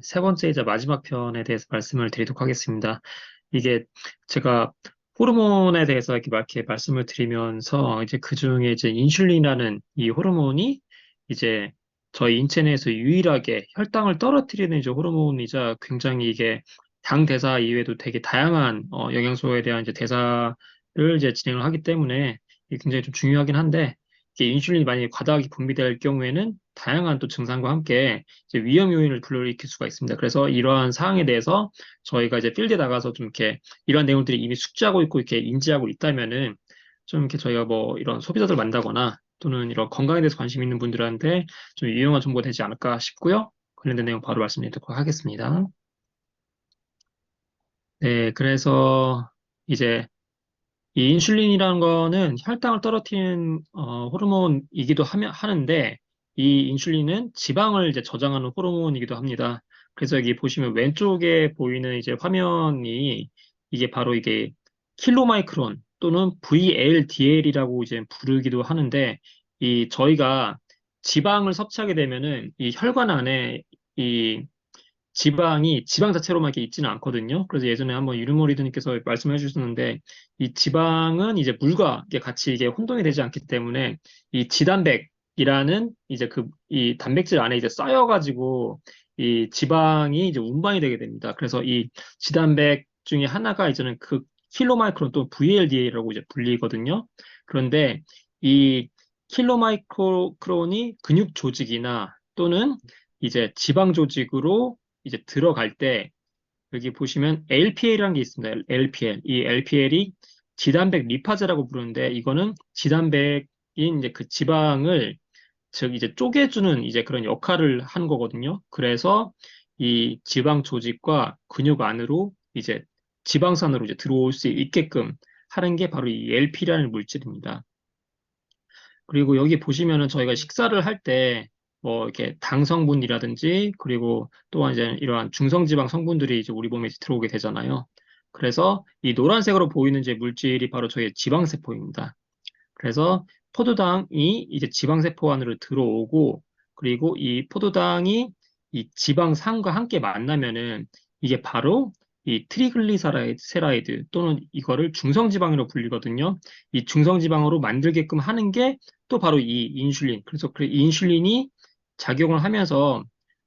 세 번째이자 마지막 편에 대해서 말씀을 드리도록 하겠습니다. 이게 제가 호르몬에 대해서 이렇게 말씀을 드리면서 이제 그 중에 이제 인슐린이라는 이 호르몬이 이제 저희 인체 내에서 유일하게 혈당을 떨어뜨리는 이제 호르몬이자 굉장히 이게 당 대사 이외에도 되게 다양한 영양소에 대한 이제 대사를 이제 진행을 하기 때문에 이게 굉장히 좀 중요하긴 한데 이게 인슐린이 만약에 과다하게 분비될 경우에는 다양한 또 증상과 함께 이제 위험 요인을 불러일으킬 수가 있습니다. 그래서 이러한 사항에 대해서 저희가 이제 필드에 나가서 좀 이렇게 이러한 내용들이 이미 숙지하고 있고 이렇게 인지하고 있다면은 좀 이렇게 저희가 뭐 이런 소비자들 만나거나 또는 이런 건강에 대해서 관심 있는 분들한테 좀 유용한 정보가 되지 않을까 싶고요. 관련된 내용 바로 말씀드리도록 하겠습니다. 네, 그래서 이제 이 인슐린이라는 거는 혈당을 떨어뜨리는 호르몬이기도 하는데 이 인슐린은 지방을 이제 저장하는 호르몬이기도 합니다. 그래서 여기 보시면 왼쪽에 보이는 이제 화면이 이게 바로 이게 킬로마이크론 또는 VLDL이라고 이제 부르기도 하는데 이 저희가 지방을 섭취하게 되면은 이 혈관 안에 이 지방이 지방 자체로만 이렇게 있지는 않거든요. 그래서 예전에 한번 유르모 리드님께서 말씀해 주셨는데 이 지방은 이제 물과 이게 같이 이게 혼동이 되지 않기 때문에 이 지단백이라는 이제 이 단백질 안에 이제 쌓여가지고 이 지방이 이제 운반이 되게 됩니다. 그래서 이 지단백 중에 하나가 이제는 그 킬로마이크론 또 VLDA라고 이제 불리거든요. 그런데 이 킬로마이크론이 근육 조직이나 또는 이제 지방 조직으로 이제 들어갈 때 여기 보시면 LPL이라는 게 있습니다. LPL. 이 LPL이 지단백 리파제라고 부르는데 이거는 지단백인 이제 그 지방을 즉 이제 쪼개주는 이제 그런 역할을 하는 거거든요. 그래서 이 지방 조직과 근육 안으로 이제 지방산으로 이제 들어올 수 있게끔 하는 게 바로 이 LP라는 물질입니다. 그리고 여기 보시면은 저희가 식사를 할 때 뭐 이렇게 당 성분이라든지 그리고 또한 이제 이러한 중성지방 성분들이 이제 우리 몸에 들어오게 되잖아요. 그래서 이 노란색으로 보이는 이제 물질이 바로 저희의 지방세포입니다. 그래서 포도당이 이제 지방세포 안으로 들어오고 그리고 이 포도당이 이 지방산과 함께 만나면은 이게 바로 이 트리글리세라이드 또는 이거를 중성지방으로 불리거든요. 이 중성지방으로 만들게끔 하는 게 또 바로 이 인슐린. 그래서 그 인슐린이 작용을 하면서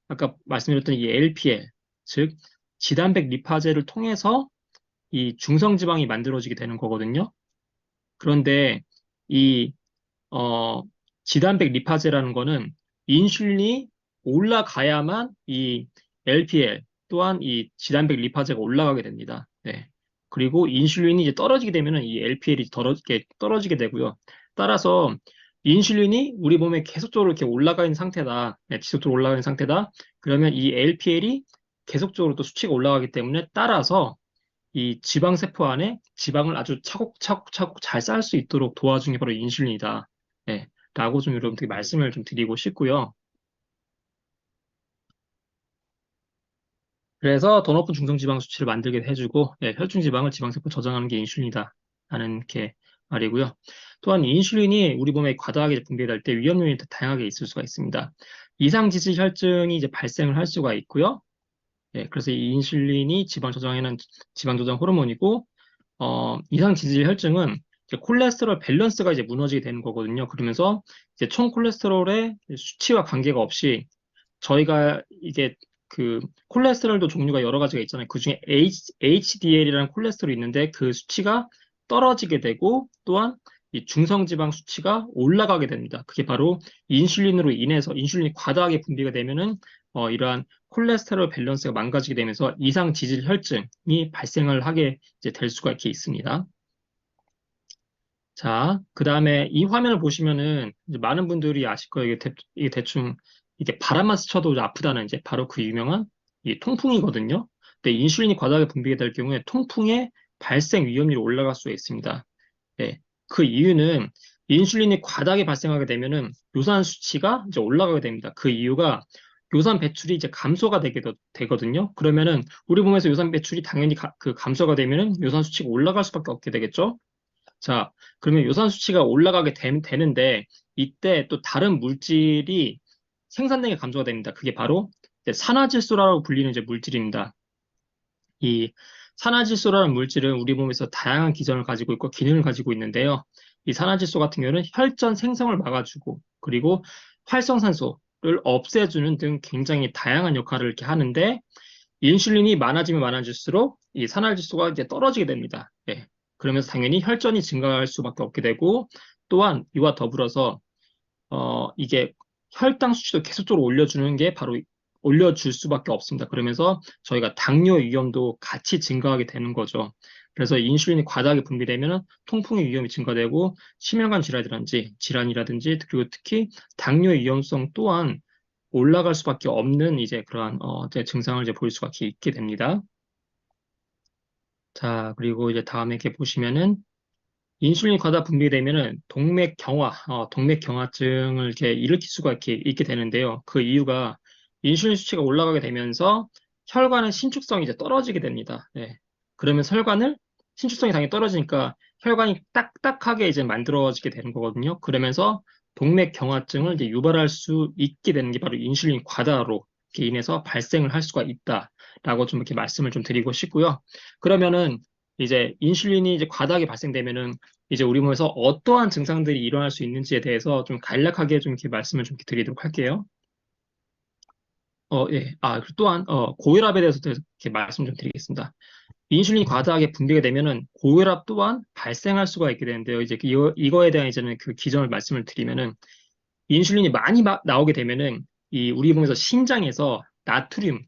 아까 말씀드렸던 이 LPL, 즉 지단백 리파제를 통해서 이 중성지방이 만들어지게 되는 거거든요. 그런데 이 어, 지단백 리파제라는 거는 인슐린이 올라가야만 이 LPL 또한 이 지단백 리파제가 올라가게 됩니다. 네. 그리고 인슐린이 이제 떨어지게 되면은 이 LPL이 떨어지게 되고요. 따라서 인슐린이 우리 몸에 계속적으로 이렇게 올라가 있는 상태다. 네, 지속적으로 올라가 있는 상태다. 그러면 이 LPL이 계속적으로 또 수치가 올라가기 때문에 따라서 이 지방세포 안에 지방을 아주 차곡차곡차곡 잘 쌓을 수 있도록 도와주는 게 바로 인슐린이다. 네, 라고 좀 여러분들께 말씀을 좀 드리고 싶고요. 그래서 더 높은 중성지방 수치를 만들게 해주고, 혈중지방을 지방세포 저장하는 게 인슐린이다. 라는 게 말이고요. 또한 인슐린이 우리 몸에 과다하게 분비될 때 위험 요인이 다양하게 있을 수가 있습니다. 이상지질 혈증이 이제 발생을 할 수가 있고요. 그래서 이 인슐린이 지방 저장 호르몬이고, 이상 지질 혈증은 이제 콜레스테롤 밸런스가 이제 무너지게 되는 거거든요. 그러면서 이제 총 콜레스테롤의 수치와 관계가 없이 저희가 이게 그 콜레스테롤도 종류가 여러 가지가 있잖아요. 그중에 HDL이라는 콜레스테롤이 있는데 그 수치가 떨어지게 되고 또한 이 중성지방 수치가 올라가게 됩니다. 그게 바로 인슐린으로 인해서 인슐린이 과다하게 분비가 되면은 이러한 콜레스테롤 밸런스가 망가지게 되면서 이상 지질 혈증이 발생을 하게 이제 될 수가 이렇게 있습니다. 자, 그 다음에 이 화면을 보시면은 이제 많은 분들이 아실 거예요. 이게 대충 이게 바람만 스쳐도 이제 아프다는 이제 바로 그 유명한 이 통풍이거든요. 근데 인슐린이 과다하게 분비가 될 경우에 통풍의 발생 위험률이 올라갈 수가 있습니다. 네. 그 이유는 인슐린이 과다하게 발생하게 되면은 요산 수치가 이제 올라가게 됩니다. 그 이유가 요산 배출이 이제 감소가 되거든요. 그러면은 우리 몸에서 요산 배출이 당연히 그 감소가 되면은 요산 수치가 올라갈 수밖에 없게 되겠죠. 자, 그러면 요산 수치가 올라가게 되는데 이때 또 다른 물질이 생산되는 게 감소가 됩니다. 그게 바로 이제 산화질소라고 불리는 이제 물질입니다. 이 산화질소라는 물질은 우리 몸에서 다양한 기전을 가지고 있고 기능을 가지고 있는데요. 이 산화질소 같은 경우는 혈전 생성을 막아주고 그리고 활성산소를 없애주는 등 굉장히 다양한 역할을 이렇게 하는데 인슐린이 많아지면 많아질수록 이 산화질소가 이제 떨어지게 됩니다. 예. 그러면서 당연히 혈전이 증가할 수밖에 없게 되고 또한 이와 더불어서 이게 혈당 수치도 계속적으로 올려주는 게 바로 올려줄 수밖에 없습니다. 그러면서 저희가 당뇨 위험도 같이 증가하게 되는 거죠. 그래서 인슐린이 과다하게 분비되면 통풍의 위험이 증가되고 심혈관 질환이라든지 그리고 특히 당뇨 위험성 또한 올라갈 수밖에 없는 이제 그러한 이제 증상을 이제 볼 수가 있게 됩니다. 자, 그리고 이제 다음에 이렇게 보시면은 인슐린이 과다 분비되면은 동맥경화증을 이렇게 일으킬 수가 이렇게 있게 되는데요. 그 이유가 인슐린 수치가 올라가게 되면서 혈관의 신축성이 이제 떨어지게 됩니다. 예. 그러면 신축성이 당연히 떨어지니까 혈관이 딱딱하게 이제 만들어지게 되는 거거든요. 그러면서 동맥경화증을 이제 유발할 수 있게 되는 게 바로 인슐린 과다로 이렇게 인해서 발생을 할 수가 있다라고 좀 이렇게 말씀을 좀 드리고 싶고요. 그러면은 이제 인슐린이 이제 과다하게 발생되면은 이제 우리 몸에서 어떠한 증상들이 일어날 수 있는지에 대해서 좀 간략하게 좀 이렇게 말씀을 좀 드리도록 할게요. 예. 그리고 또한, 고혈압에 대해서도 이렇게 말씀 좀 드리겠습니다. 인슐린이 과다하게 분비가 되면은 고혈압 또한 발생할 수가 있게 되는데요. 이제 이거에 대한 이제는 그 기전을 말씀을 드리면은 인슐린이 많이 나오게 되면은 이 우리 몸에서 심장에서 나트륨과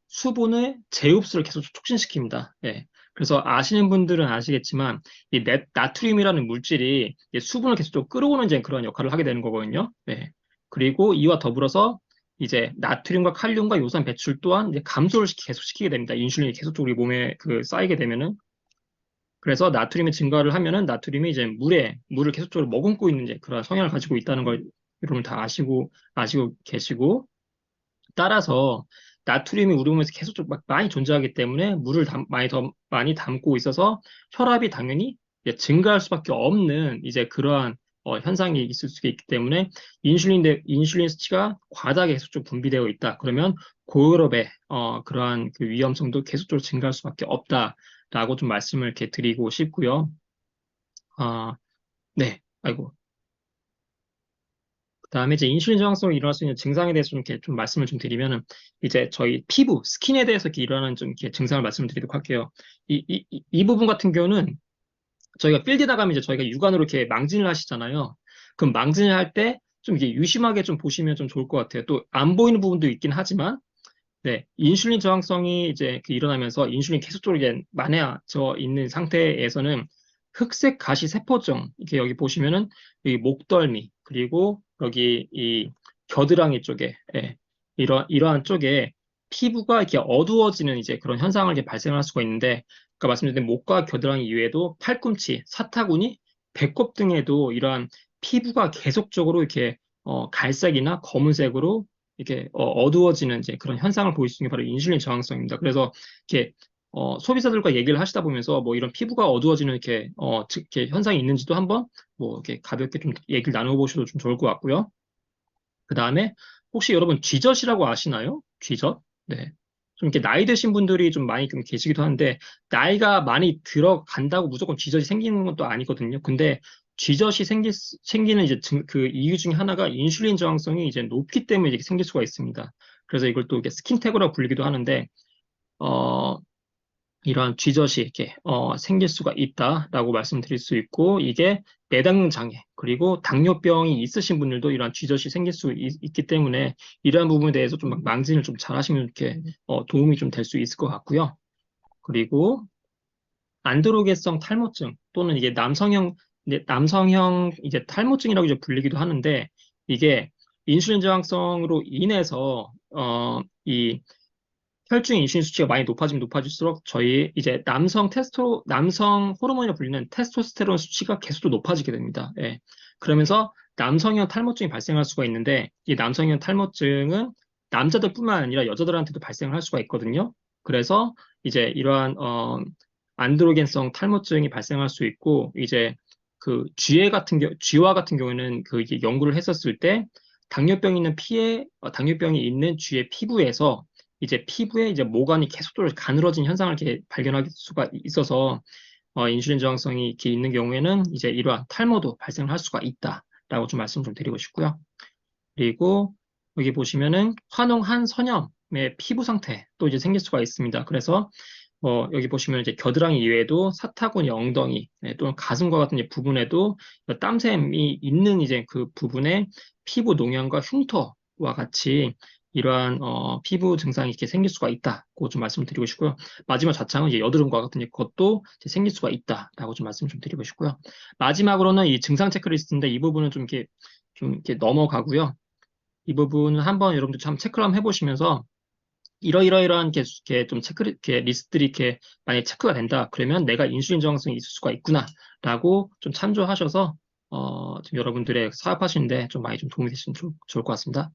수분의 재흡수를 계속 촉진시킵니다. 예. 그래서 아시는 분들은 아시겠지만 이 나트륨이라는 물질이 수분을 계속 끌어오는 이제 그런 역할을 하게 되는 거거든요. 네. 그리고 이와 더불어서 이제 나트륨과 칼륨과 요산 배출 또한 이제 감소를 계속 시키게 됩니다. 인슐린이 계속적으로 우리 몸에 그 쌓이게 되면은 그래서 나트륨이 증가를 하면은 나트륨이 이제 물을 계속적으로 머금고 있는 이제 그런 성향을 가지고 있다는 걸 여러분 다 아시고 계시고 따라서 나트륨이 우리 몸에서 계속 좀 많이 존재하기 때문에 물을 많이 담고 있어서 혈압이 당연히 이제 증가할 수밖에 없는 이제 그러한 현상이 있을 수 있기 때문에 인슐린 수치가 과다하게 계속 좀 분비되어 있다. 그러면 고혈압의 그러한 그 위험성도 계속적으로 증가할 수밖에 없다라고 좀 말씀을 이렇게 드리고 싶고요. 네, 아이고. 그다음에 이제 인슐린 저항성으로 일어날 수 있는 증상에 대해서 좀 이렇게 좀 말씀을 좀 드리면은 이제 저희 피부, 스킨에 대해서 이렇게 일어나는 좀 이렇게 증상을 말씀을 드리도록 할게요. 이 부분 같은 경우는 저희가 필드 나가면 이제 저희가 육안으로 이렇게 망진을 하시잖아요. 그럼 망진을 할 때 좀 이게 유심하게 좀 보시면 좀 좋을 것 같아요. 또 안 보이는 부분도 있긴 하지만 네, 인슐린 저항성이 이제 그 일어나면서 인슐린 계속적으로 이제 만해져 있는 상태에서는 흑색 가시 세포증, 이렇게 여기 보시면은 이 목덜미, 그리고 여기 이 겨드랑이 쪽에, 예, 이러한 쪽에 피부가 이렇게 어두워지는 이제 그런 현상을 이렇게 발생할 수가 있는데, 아까 말씀드린 목과 겨드랑이 이외에도 팔꿈치, 사타구니, 배꼽 등에도 이러한 피부가 계속적으로 이렇게 갈색이나 검은색으로 이렇게 어두워지는 이제 그런 현상을 보일 수 있는 게 바로 인슐린 저항성입니다. 그래서 이렇게 소비자들과 얘기를 하시다 보면서 뭐 이런 피부가 어두워지는 이렇게 현상이 있는지도 한번 뭐 이렇게 가볍게 좀 얘기를 나눠보셔도 좀 좋을 것 같고요. 그 다음에 혹시 여러분 쥐젖이라고 아시나요? 쥐젖? 네. 좀 이렇게 나이 드신 분들이 좀 많이 좀 계시기도 한데 나이가 많이 들어간다고 무조건 쥐젖이 생기는 건 또 아니거든요. 근데 쥐젖이 생기는 이제 그 이유 중에 하나가 인슐린 저항성이 이제 높기 때문에 이렇게 생길 수가 있습니다. 그래서 이걸 또 이렇게 스킨태그라고 불리기도 하는데 어, 이러한 쥐젖이 이렇게 생길 수가 있다라고 말씀드릴 수 있고 이게 내당능 장애 그리고 당뇨병이 있으신 분들도 이러한 쥐젖이 생길 수 있기 때문에 이러한 부분에 대해서 좀 망진을 좀 잘 하시면 이렇게 도움이 좀 될 수 있을 것 같고요. 그리고 안드로게성 탈모증 또는 이게 남성형 이제 탈모증이라고 이제 불리기도 하는데 이게 인슐린 저항성으로 인해서 이 혈중 인슐린 수치가 많이 높아지면 높아질수록 저희 이제 남성 호르몬이라 불리는 테스토스테론 수치가 계속 높아지게 됩니다. 예. 그러면서 남성형 탈모증이 발생할 수가 있는데 이 남성형 탈모증은 남자들뿐만 아니라 여자들한테도 발생을 할 수가 있거든요. 그래서 이제 이러한 안드로겐성 탈모증이 발생할 수 있고 이제 그 쥐와 같은 경우에는 그 이제 연구를 했었을 때 당뇨병이 있는 당뇨병이 있는 쥐의 피부에서 이제 피부에 이제 모관이 계속적으로 가늘어진 현상을 이렇게 발견할 수가 있어서 인슐린 저항성이 이렇게 있는 경우에는 이제 이러한 탈모도 발생할 수가 있다라고 좀 말씀 좀 드리고 싶고요. 그리고 여기 보시면은 화농한 선염의 피부 상태 또 이제 생길 수가 있습니다. 그래서 여기 보시면 이제 겨드랑이 이외에도 사타구니, 엉덩이, 또는 가슴과 같은 이제 부분에도 땀샘이 있는 이제 그 부분에 피부 농양과 흉터와 같이 이러한 피부 증상이 이렇게 생길 수가 있다고 좀 말씀드리고 싶고요. 마지막 좌창은 이제 여드름과 같은 것도 이제 생길 수가 있다라고 좀 말씀 좀 드리고 싶고요. 마지막으로는 이 증상 체크리스트인데 이 부분은 좀 이렇게 넘어가고요. 이 부분은 한번 여러분들 참 체크를 한번 해보시면서 이러이러이러한 게 좀 이렇게 리스트들이 이렇게 만약에 체크가 된다. 그러면 내가 인슐린 저항성이 있을 수가 있구나라고 좀 참조하셔서 좀 여러분들의 사업하시는데 좀 많이 좀 도움이 되시면 좋을 것 같습니다.